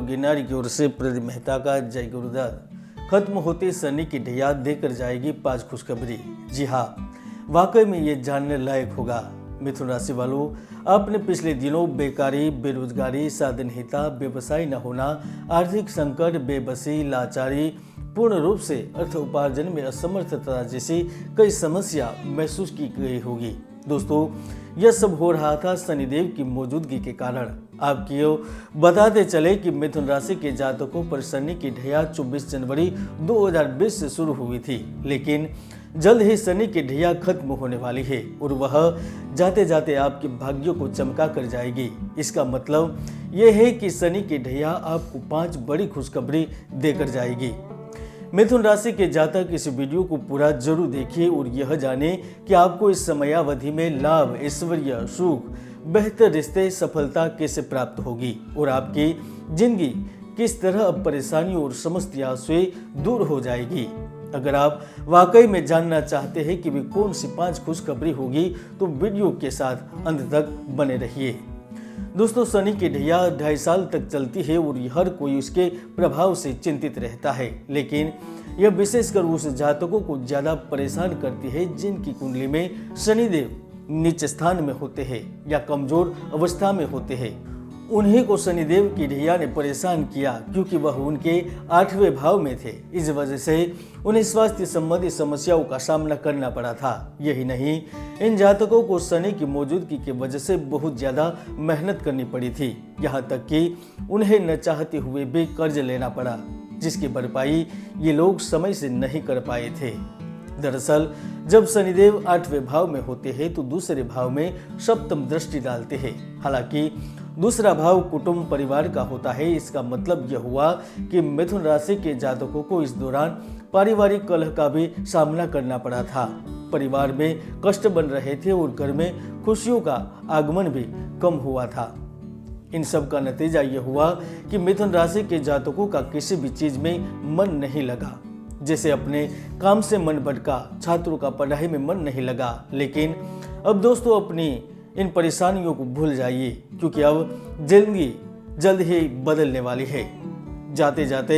गिरनारी की ओर से प्रदीप मेहता का जय गुरुदत्त। खत्म होते सनी की ढैया देकर जाएगी 5 खुशखबरी। जी हाँ, वाकई में ये जानने लायक होगा। मिथुन राशि वालों, आपने पिछले दिनों बेकारी, बेरोजगारी, साधनहीनता, व्यवसाय न होना, आर्थिक संकट, बेबसी, लाचारी, पूर्ण रूप से अर्थ उपार्जन में असमर्थता जैसी कई समस्या महसूस की गई होगी। दोस्तों, यह सब हो रहा था शनिदेव की मौजूदगी के कारण। आपको बताते चले कि मिथुन राशि के जातकों पर शनि की ढैया 24 जनवरी 2020 से शुरू हुई थी, लेकिन जल्द ही शनि की ढैया खत्म होने वाली है और वह जाते जाते आपके भाग्यों को चमका कर जाएगी। इसका मतलब यह है कि शनि की ढैया आपको 5 बड़ी खुशखबरी देकर जाएगी। मिथुन राशि के जातक इस वीडियो को पूरा जरूर देखिए और यह जाने कि आपको इस समयावधि में लाभ, ऐश्वर्य, सुख, बेहतर रिश्ते, सफलता कैसे प्राप्त होगी और आपकी जिंदगी किस तरह अब परेशानियों और समस्याओं से दूर हो जाएगी। अगर आप वाकई में जानना चाहते हैं कि वे कौन सी 5 खुशखबरी होगी तो वीडियो के साथ अंत तक बने रहिए। दोस्तों, शनि की ढैया 2.5 साल तक चलती है और हर कोई उसके प्रभाव से चिंतित रहता है, लेकिन यह विशेषकर उस जातकों को ज्यादा परेशान करती है जिनकी कुंडली में शनिदेव नीच स्थान में होते हैं या कमजोर अवस्था में होते हैं। उन्हीं को शनिदेव की ढैया ने परेशान किया क्योंकि वह उनके 8वें भाव में थे। इस वजह से उन्हें स्वास्थ्य संबंधी समस्याओं का सामना करना पड़ा था। यही नहीं, इन जातकों को शनि की मौजूदगी की वजह से बहुत ज्यादा मेहनत करनी पड़ी थी, यहाँ तक कि उन्हें न चाहते हुए भी कर्ज लेना पड़ा, जिसकी भरपाई ये लोग समय से नहीं कर पाए थे। दरअसल जब शनिदेव 8वें भाव में होते हैं तो दूसरे भाव में सप्तम दृष्टि डालते हैं। हालांकि दूसरा भाव कुटुंब परिवार का होता है। इसका मतलब यह हुआ कि मिथुन राशि के जातकों को इस दौरान पारिवारिक कलह का भी सामना करना पड़ा था। परिवार में कष्ट बन रहे थे और घर में खुशियों का आगमन भी कम हुआ था। इन सब का नतीजा यह हुआ कि मिथुन राशि के जातकों का किसी भी चीज में मन नहीं लगा। जैसे अपने काम से मन भटका, छात्रों का पढ़ाई में मन नहीं लगा। लेकिन अब दोस्तों, अपनी इन परेशानियों को भूल जाइए क्योंकि अब जिंदगी जल्द ही बदलने वाली है। जाते जाते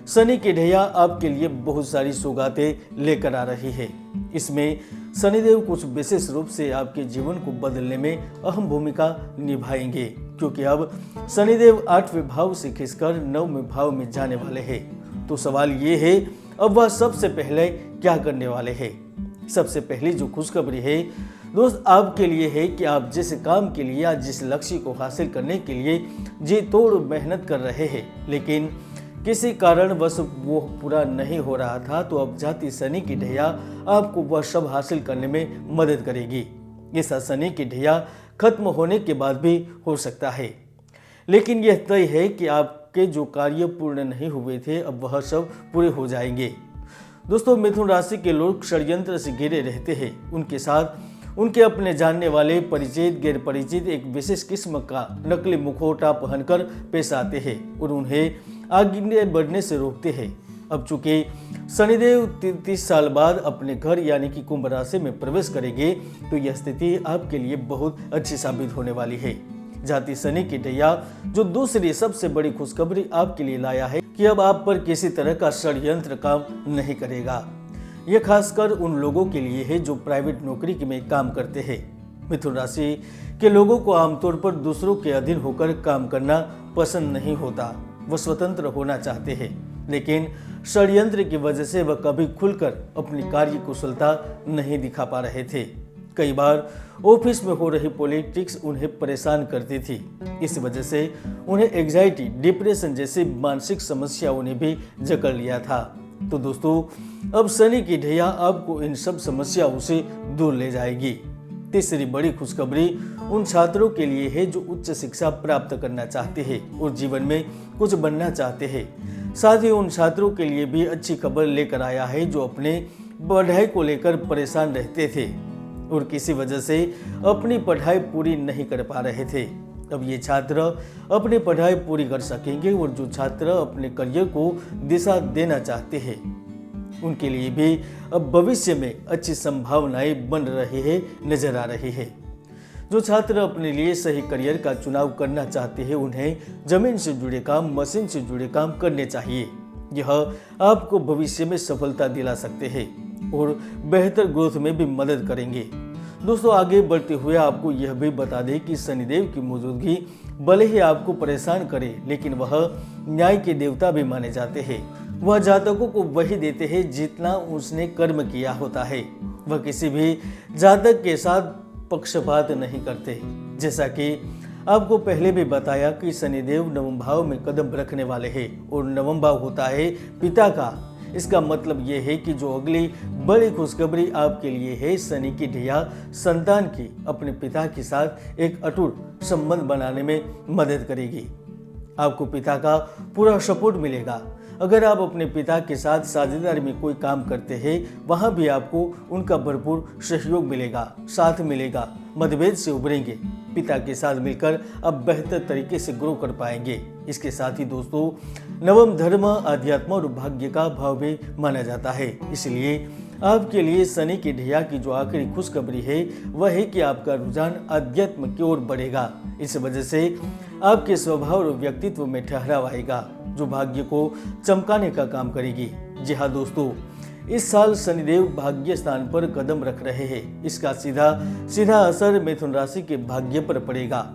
शनि की ढैया आपके लिए बहुत सारी सौगातें लेकर आ रही है। इसमें शनिदेव कुछ विशेष रूप से आपके जीवन को बदलने में अहम भूमिका निभाएंगे क्योंकि अब शनिदेव 8वें भाव से खिसकर 9वें भाव में जाने वाले हैं। तो सवाल ये है, अब वह सबसे पहले क्या करने वाले हैं? सबसे पहली जो खुशखबरी है दोस्त आपके लिए है कि आप जिस काम के लिए या जिस लक्ष्य को हासिल करने के लिए जी तोड़ मेहनत कर रहे हैं, लेकिन किसी कारणवश वो पूरा नहीं हो रहा था, तो अब जाती शनि की ढैया आपको वह सब हासिल करने में मदद करेगी। ऐसा शनि की ढैया खत्म होने के बाद भी हो सकता है, लेकिन यह तय है कि आपके जो कार्य पूर्ण नहीं हुए थे अब वह सब पूरे हो जाएंगे। दोस्तों, मिथुन राशि के लोग षड्यंत्र से घिरे रहते हैं। उनके साथ उनके अपने जानने वाले, परिचित, गैर परिचित एक विशेष किस्म का नकली मुखौटा पहनकर पेश आते हैं और उन्हें आगे बढ़ने से रोकते हैं। अब चूंकि शनिदेव 33 साल बाद अपने घर यानी कि कुंभ राशि में प्रवेश करेंगे, तो यह स्थिति आपके लिए बहुत अच्छी साबित होने वाली है। जाती शनि की ढैया जो दूसरी सबसे बड़ी खुशखबरी आपके लिए लाया है कि अब आप पर किसी तरह का षड्यंत्र काम नहीं करेगा। यह खासकर उन लोगों के लिए है जो प्राइवेट नौकरी में काम करते हैं। मिथुन राशि के लोगों को आमतौर पर दूसरों के अधीन होकर काम करना पसंद नहीं होता। वह स्वतंत्र होना चाहते हैं, लेकिन षड्यंत्र की वजह से वह कभी खुलकर अपनी कार्य कुशलता नहीं दिखा पा रहे थे। कई बार ऑफिस में हो रही पॉलिटिक्स उन्हें परेशान करती थी। इस वजह से उन्हें एंजाइटी, डिप्रेशन जैसी मानसिक समस्याओं ने भी जकड़ लिया था। तो दोस्तों, अब शनि की ढैया आपको इन सब समस्याओं से दूर ले जाएगी। तीसरी बड़ी खुशखबरी उन छात्रों के लिए है जो उच्च शिक्षा प्राप्त करना चाहते हैं और जीवन में कुछ बनना चाहते हैं। साथ ही उन छात्रों के लिए भी अच्छी खबर लेकर आया है जो अपने पढ़ाई को लेकर परेशान रहते थे और किसी वजह से अपनी पढ़ाई पूरी नहीं कर पा रहे थे। अब ये छात्र अपनी पढ़ाई पूरी कर सकेंगे और जो छात्र अपने करियर को दिशा देना चाहते हैं उनके लिए भी अब भविष्य में अच्छी संभावनाएं बन रही है, नजर आ रही है। जो छात्र अपने लिए सही करियर का चुनाव करना चाहते हैं उन्हें जमीन से जुड़े काम, मशीन से जुड़े काम करने चाहिए। यह आपको भविष्य में सफलता दिला सकते हैं और बेहतर ग्रोथ में भी मदद करेंगे। दोस्तों, आगे बढ़ते हुए आपको यह भी बता दें कि शनिदेव की मौजूदगी भले ही आपको परेशान करे, लेकिन वह न्याय के देवता भी माने जाते हैं। वह जातकों को वही देते हैं जितना उसने कर्म किया होता है। वह किसी भी जातक के साथ पक्षपात नहीं करते। जैसा कि आपको पहले भी बताया कि शनिदेव नवम भाव में कदम रखने वाले हैं और नवम भाव होता है पिता का। इसका मतलब यह है कि जो अगली बड़ी खुशखबरी आपके लिए है, शनि की ढैया संतान की अपने पिता के साथ एक अटूट संबंध बनाने में मदद करेगी। आपको पिता का पूरा सपोर्ट मिलेगा। अगर आप अपने पिता के साथ साझेदारी में कोई काम करते हैं, वहां भी आपको उनका भरपूर सहयोग मिलेगा, साथ मिलेगा। मतभेद से उभरेंगे। पिता के साथ मिलकर आप बेहतर तरीके से ग्रो कर पाएंगे। इसके साथ ही दोस्तों, नवम धर्म, अध्यात्म और भाग्य का भाव भी माना जाता है। इसलिए आपके लिए शनि की ढैया की जो आखिरी खुशखबरी है वह है कि आपका रुझान अध्यात्म की ओर बढ़ेगा। इस वजह से आपके स्वभाव और व्यक्तित्व में ठहराव आएगा जो भाग्य को चमकाने का काम करेगी। जी हाँ दोस्तों, इस साल शनिदेव भाग्य स्थान पर कदम रख रहे हैं। इसका सीधा असर मिथुन राशि के भाग्य पर पड़ेगा।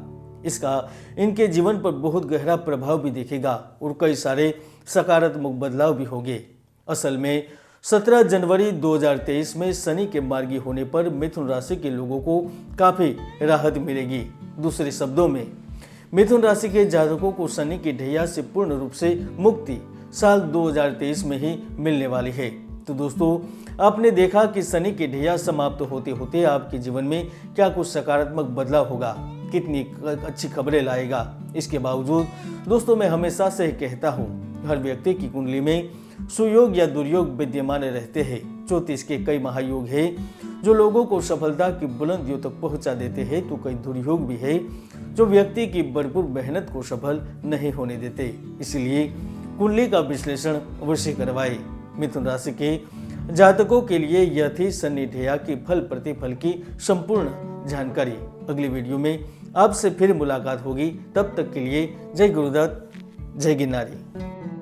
इसका इनके जीवन पर बहुत गहरा प्रभाव भी दिखेगा और कई सारे सकारात्मक बदलाव भी होंगे। असल में 17 जनवरी 2023 में शनि के मार्गी होने पर मिथुन राशि के लोगों को काफी राहत मिलेगी। दूसरे शब्दों में, मिथुन राशि के जातकों को शनि की ढैया से पूर्ण रूप से मुक्ति साल 2023 में ही मिलने वाली है। तो दोस्तों, आपने देखा कि शनि की ढैया समाप्त होते होते आपके जीवन में क्या कुछ सकारात्मक बदलाव होगा, कितनी अच्छी खबरें लाएगा। इसके बावजूद दोस्तों, मैं हमेशा से कहता हूँ, हर व्यक्ति की कुंडली में सुयोग या दुर्योग विद्यमान रहते हैं। 34 के कई महायोग है जो लोगों को सफलता की बुलंदियों तक पहुंचा देते हैं, तो कई दुर्योग भी है जो व्यक्ति की भरपूर मेहनत को सफल नहीं होने देते। इसलिए कुंडली का विश्लेषण अवश्य करवाएं। मिथुन राशि के जातकों के लिए यह थी शनि ढैया की फल प्रतिफल की संपूर्ण जानकारी। अगली वीडियो में आपसे फिर मुलाकात होगी। तब तक के लिए जय गुरुदत्त, जय गिरनारी।